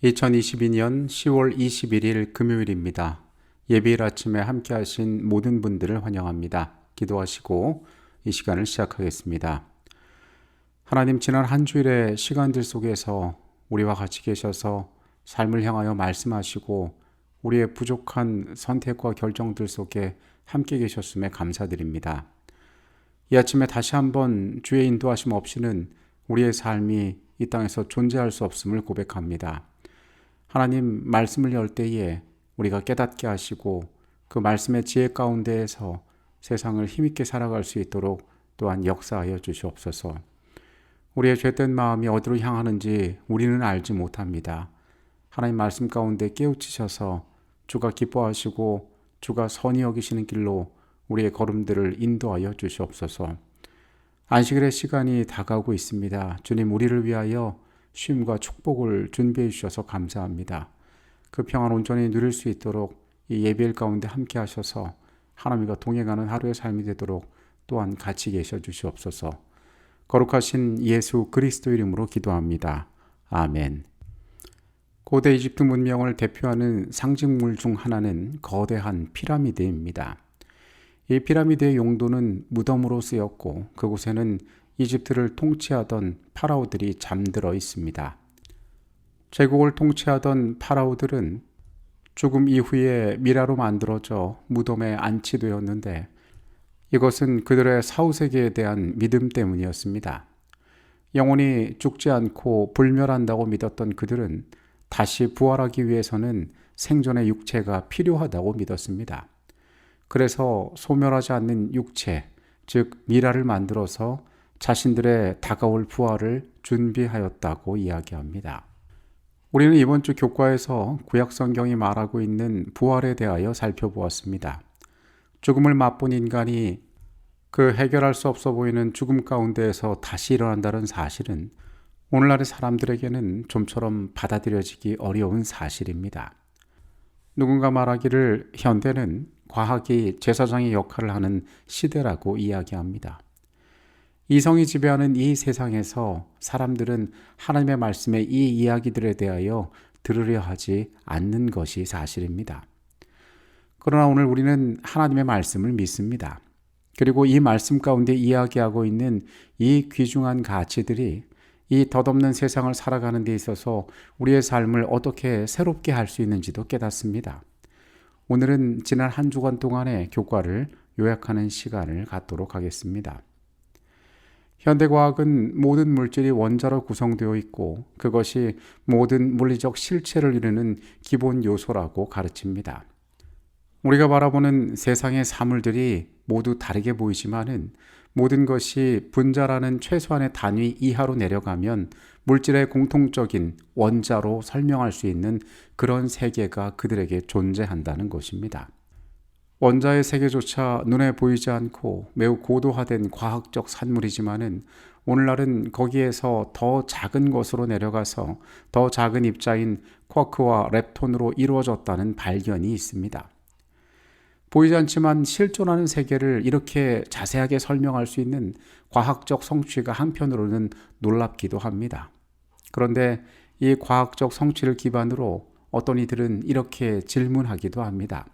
2022년 10월 21일 금요일입니다. 예배일 아침에 함께 하신 모든 분들을 환영합니다. 기도하시고 이 시간을 시작하겠습니다. 하나님, 지난 한 주일의 시간들 속에서 우리와 같이 계셔서 삶을 향하여 말씀하시고 우리의 부족한 선택과 결정들 속에 함께 계셨음에 감사드립니다. 이 아침에 다시 한번 주의 인도하심 없이는 우리의 삶이 이 땅에서 존재할 수 없음을 고백합니다. 하나님, 말씀을 열 때에 우리가 깨닫게 하시고 그 말씀의 지혜 가운데에서 세상을 힘있게 살아갈 수 있도록 또한 역사하여 주시옵소서. 우리의 죄된 마음이 어디로 향하는지 우리는 알지 못합니다. 하나님 말씀 가운데 깨우치셔서 주가 기뻐하시고 주가 선히 여기시는 길로 우리의 걸음들을 인도하여 주시옵소서. 안식일의 시간이 다가오고 있습니다. 주님, 우리를 위하여 쉼과 축복을 준비해 주셔서 감사합니다. 그 평안 온전히 누릴 수 있도록 이 예배일 가운데 함께 하셔서 하나님과 동행하는 하루의 삶이 되도록 또한 같이 계셔 주시옵소서. 거룩하신 예수 그리스도 이름으로 기도합니다. 아멘. 고대 이집트 문명을 대표하는 상징물 중 하나는 거대한 피라미드입니다. 이 피라미드의 용도는 무덤으로 쓰였고 그곳에는 이집트를 통치하던 파라오들이 잠들어 있습니다. 제국을 통치하던 파라오들은 죽음 이후에 미라로 만들어져 무덤에 안치되었는데 이것은 그들의 사후세계에 대한 믿음 때문이었습니다. 영원히 죽지 않고 불멸한다고 믿었던 그들은 다시 부활하기 위해서는 생존의 육체가 필요하다고 믿었습니다. 그래서 소멸하지 않는 육체, 즉 미라를 만들어서 자신들의 다가올 부활을 준비하였다고 이야기합니다. 우리는 이번 주 교과에서 구약 성경이 말하고 있는 부활에 대하여 살펴보았습니다. 죽음을 맛본 인간이 그 해결할 수 없어 보이는 죽음 가운데에서 다시 일어난다는 사실은 오늘날의 사람들에게는 좀처럼 받아들여지기 어려운 사실입니다. 누군가 말하기를 현대는 과학이 제사장의 역할을 하는 시대라고 이야기합니다. 이성이 지배하는 이 세상에서 사람들은 하나님의 말씀의 이 이야기들에 대하여 들으려 하지 않는 것이 사실입니다. 그러나 오늘 우리는 하나님의 말씀을 믿습니다. 그리고 이 말씀 가운데 이야기하고 있는 이 귀중한 가치들이 이 덧없는 세상을 살아가는 데 있어서 우리의 삶을 어떻게 새롭게 할 수 있는지도 깨닫습니다. 오늘은 지난 한 주간 동안의 교과를 요약하는 시간을 갖도록 하겠습니다. 현대과학은 모든 물질이 원자로 구성되어 있고 그것이 모든 물리적 실체를 이루는 기본 요소라고 가르칩니다. 우리가 바라보는 세상의 사물들이 모두 다르게 보이지만은 모든 것이 분자라는 최소한의 단위 이하로 내려가면 물질의 공통적인 원자로 설명할 수 있는 그런 세계가 그들에게 존재한다는 것입니다. 원자의 세계조차 눈에 보이지 않고 매우 고도화된 과학적 산물이지만은 오늘날은 거기에서 더 작은 것으로 내려가서 더 작은 입자인 쿼크와 렙톤으로 이루어졌다는 발견이 있습니다. 보이지 않지만 실존하는 세계를 이렇게 자세하게 설명할 수 있는 과학적 성취가 한편으로는 놀랍기도 합니다. 그런데 이 과학적 성취를 기반으로 어떤 이들은 이렇게 질문하기도 합니다.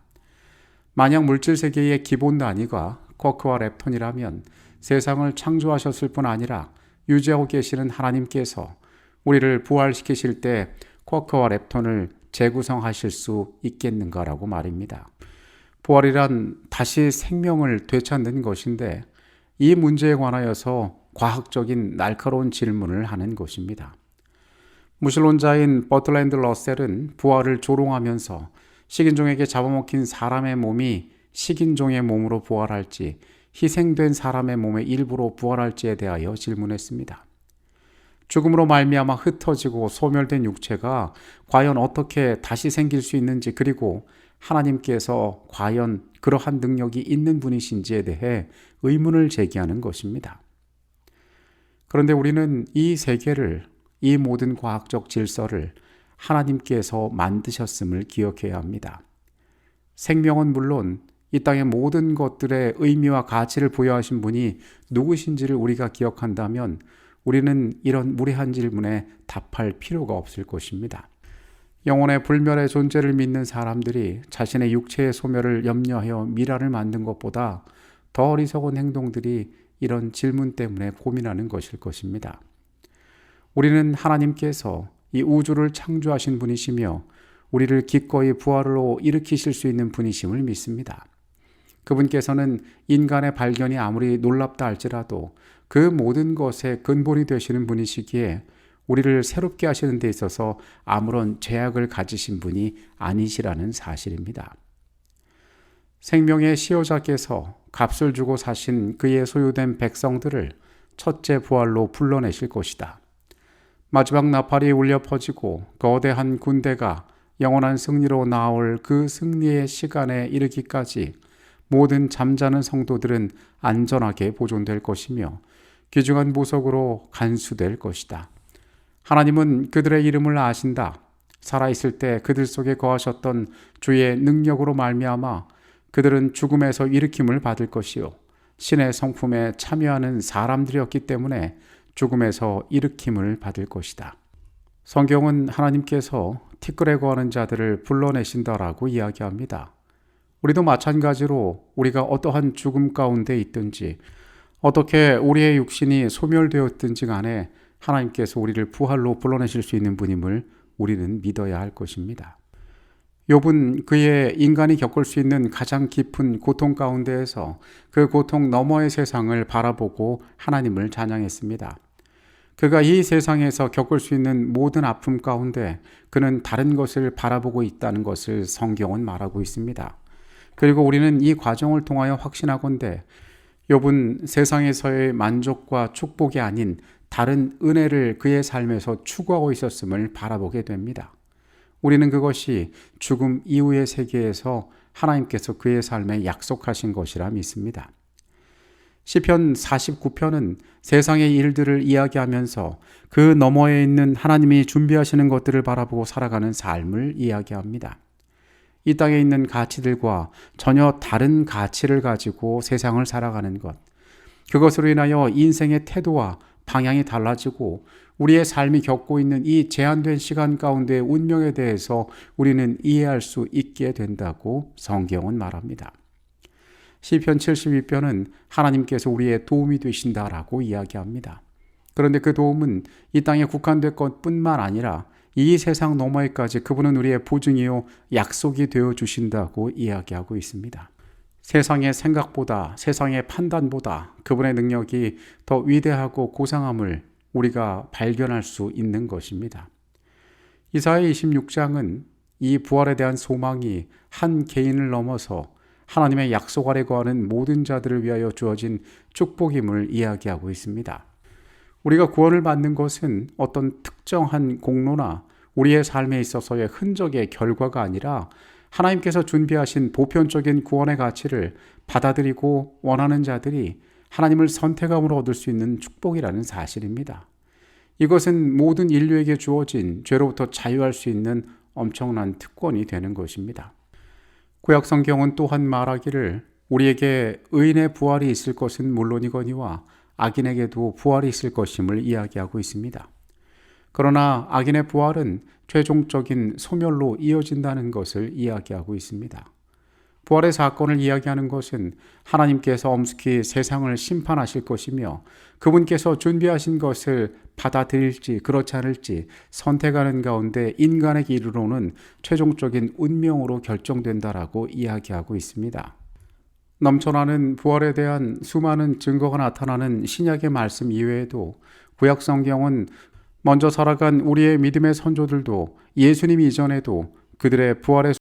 만약 물질 세계의 기본 단위가 쿼크와 렙톤이라면 세상을 창조하셨을 뿐 아니라 유지하고 계시는 하나님께서 우리를 부활시키실 때 쿼크와 렙톤을 재구성하실 수 있겠는가라고 말입니다. 부활이란 다시 생명을 되찾는 것인데 이 문제에 관하여서 과학적인 날카로운 질문을 하는 것입니다. 무신론자인 버트랜드 러셀은 부활을 조롱하면서 식인종에게 잡아먹힌 사람의 몸이 식인종의 몸으로 부활할지 희생된 사람의 몸의 일부로 부활할지에 대하여 질문했습니다. 죽음으로 말미암아 흩어지고 소멸된 육체가 과연 어떻게 다시 생길 수 있는지 그리고 하나님께서 과연 그러한 능력이 있는 분이신지에 대해 의문을 제기하는 것입니다. 그런데 우리는 이 세계를, 이 모든 과학적 질서를 하나님께서 만드셨음을 기억해야 합니다. 생명은 물론 이 땅의 모든 것들의 의미와 가치를 부여하신 분이 누구신지를 우리가 기억한다면 우리는 이런 무례한 질문에 답할 필요가 없을 것입니다. 영혼의 불멸의 존재를 믿는 사람들이 자신의 육체의 소멸을 염려하여 미라를 만든 것보다 더 어리석은 행동들이 이런 질문 때문에 고민하는 것일 것입니다. 우리는 하나님께서 이 우주를 창조하신 분이시며 우리를 기꺼이 부활로 일으키실 수 있는 분이심을 믿습니다. 그분께서는 인간의 발견이 아무리 놀랍다 할지라도 그 모든 것의 근본이 되시는 분이시기에 우리를 새롭게 하시는 데 있어서 아무런 제약을 가지신 분이 아니시라는 사실입니다. 생명의 시효자께서 값을 주고 사신 그의 소유된 백성들을 첫째 부활로 불러내실 것이다. 마지막 나팔이 울려 퍼지고 거대한 군대가 영원한 승리로 나올 그 승리의 시간에 이르기까지 모든 잠자는 성도들은 안전하게 보존될 것이며 귀중한 보석으로 간수될 것이다. 하나님은 그들의 이름을 아신다. 살아있을 때 그들 속에 거하셨던 주의 능력으로 말미암아 그들은 죽음에서 일으킴을 받을 것이요 신의 성품에 참여하는 사람들이었기 때문에 죽음에서 일으킴을 받을 것이다. 성경은 하나님께서 티끌에 거하는 자들을 불러내신다라고 이야기합니다. 우리도 마찬가지로 우리가 어떠한 죽음 가운데 있든지 어떻게 우리의 육신이 소멸되었든지 간에 하나님께서 우리를 부활로 불러내실 수 있는 분임을 우리는 믿어야 할 것입니다. 욥은 그의 인간이 겪을 수 있는 가장 깊은 고통 가운데에서 그 고통 너머의 세상을 바라보고 하나님을 찬양했습니다. 그가 이 세상에서 겪을 수 있는 모든 아픔 가운데 그는 다른 것을 바라보고 있다는 것을 성경은 말하고 있습니다. 그리고 우리는 이 과정을 통하여 확신하건대 욥은 세상에서의 만족과 축복이 아닌 다른 은혜를 그의 삶에서 추구하고 있었음을 바라보게 됩니다. 우리는 그것이 죽음 이후의 세계에서 하나님께서 그의 삶에 약속하신 것이라 믿습니다. 시편 49편은 세상의 일들을 이야기하면서 그 너머에 있는 하나님이 준비하시는 것들을 바라보고 살아가는 삶을 이야기합니다. 이 땅에 있는 가치들과 전혀 다른 가치를 가지고 세상을 살아가는 것, 그것으로 인하여 인생의 태도와 방향이 달라지고 우리의 삶이 겪고 있는 이 제한된 시간 가운데의 운명에 대해서 우리는 이해할 수 있게 된다고 성경은 말합니다. 시편 72편은 하나님께서 우리의 도움이 되신다라고 이야기합니다. 그런데 그 도움은 이 땅에 국한될 것뿐만 아니라 이 세상 너머에까지 그분은 우리의 보증이요 약속이 되어 주신다고 이야기하고 있습니다. 세상의 생각보다, 세상의 판단보다 그분의 능력이 더 위대하고 고상함을 우리가 발견할 수 있는 것입니다. 이사야 26장은 이 부활에 대한 소망이 한 개인을 넘어서 하나님의 약속 아래 거하는 모든 자들을 위하여 주어진 축복임을 이야기하고 있습니다. 우리가 구원을 받는 것은 어떤 특정한 공로나 우리의 삶에 있어서의 흔적의 결과가 아니라 하나님께서 준비하신 보편적인 구원의 가치를 받아들이고 원하는 자들이 하나님을 선택함으로 얻을 수 있는 축복이라는 사실입니다. 이것은 모든 인류에게 주어진 죄로부터 자유할 수 있는 엄청난 특권이 되는 것입니다. 구약 성경은 또한 말하기를 우리에게 의인의 부활이 있을 것은 물론이거니와 악인에게도 부활이 있을 것임을 이야기하고 있습니다. 그러나 악인의 부활은 최종적인 소멸로 이어진다는 것을 이야기하고 있습니다. 부활의 사건을 이야기하는 것은 하나님께서 엄숙히 세상을 심판하실 것이며 그분께서 준비하신 것을 받아들일지 그렇지 않을지 선택하는 가운데 인간에게 이르러는 최종적인 운명으로 결정된다라고 이야기하고 있습니다. 넘쳐나는 부활에 대한 수많은 증거가 나타나는 신약의 말씀 이외에도 구약 성경은 먼저 살아간 우리의 믿음의 선조들도 예수님 이전에도 그들의 부활의